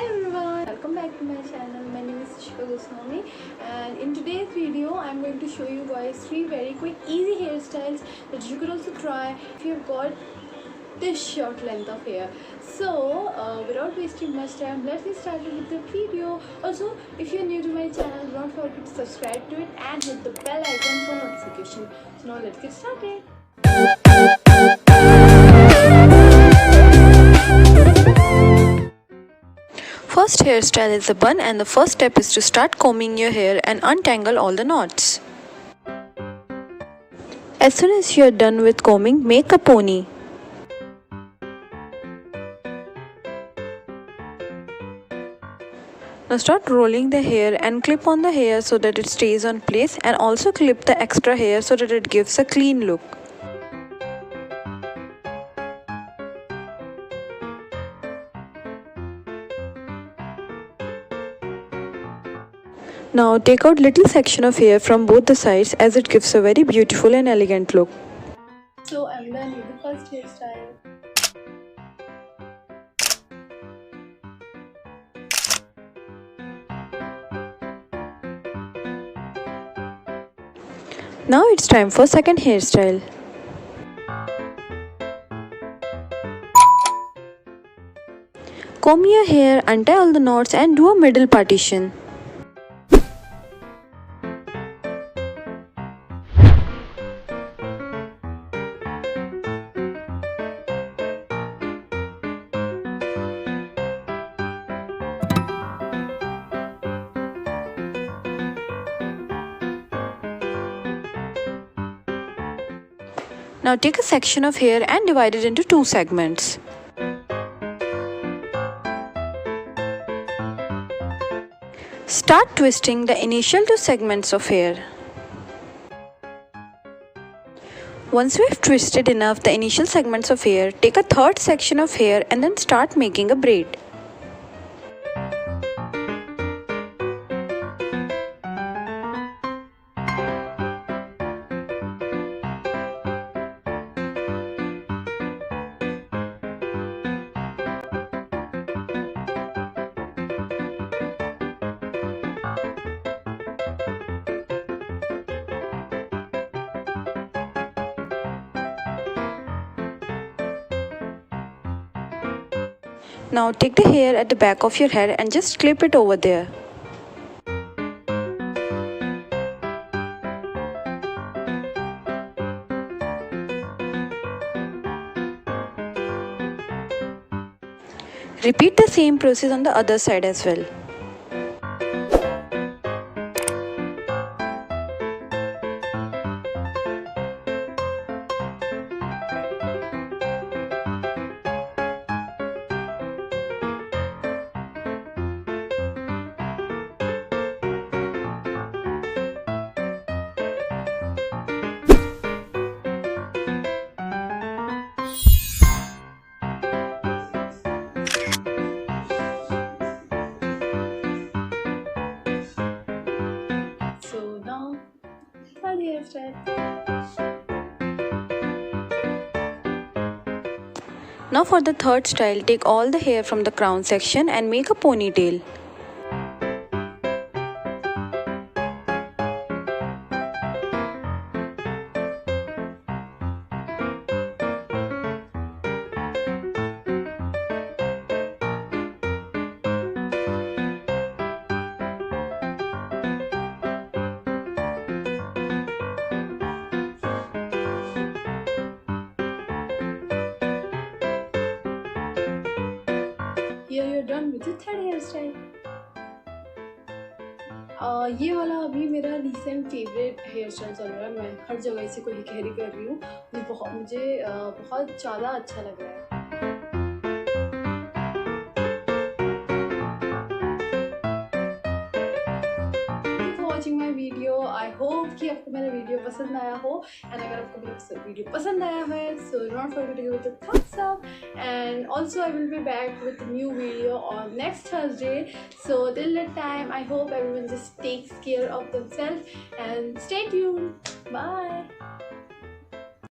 Hi everyone, welcome back to my channel. My name is Shika Goswami, and in today's video I'm going to show you guys 3 very quick easy hairstyles that you could also try if you've got this short length of hair. So without wasting much time, let's get started with the video. Also, if you're new to my channel, don't forget to subscribe to it and hit the bell icon for notification. So now let's get started. First hairstyle is the bun, and the first step is to start combing your hair and untangle all the knots. As soon as you are done with combing, make a pony. Now start rolling the hair and clip on the hair so that it stays on place, and also clip the extra hair so that it gives a clean look. Now take out little section of hair from both the sides, as it gives a very beautiful and elegant look. So I'm done with the first hairstyle. Now it's time for second hairstyle. Comb your hair, untie all the knots and do a middle partition. Now take a section of hair and divide it into 2 segments. Start twisting the initial 2 segments of hair. Once you have twisted enough the initial segments of hair, take a third section of hair and then start making a braid. Now take the hair at the back of your head and just clip it over there. Repeat the same process on the other side as well. So now third hairstyle. Now for the third style, take all the hair from the crown section and make a ponytail. Here you're done with the third hairstyle. ये वाला अभी मेरा recent favourite hair style चल रहा है. मैं हर जगह इसे को ही कैरी कर रही हूँ. मुझे बहुत ज़्यादा अच्छा लग रहा है. Watching my video. I hope कि आपको मेरा वीडियो पसंद आया हो, एंड अगर आपको मेरा वीडियो पसंद आया है so don't forget to give it a thumbs up, and also I will be back with new video on next Thursday. So till that time, I hope everyone just takes care of themselves and stay tuned. Bye.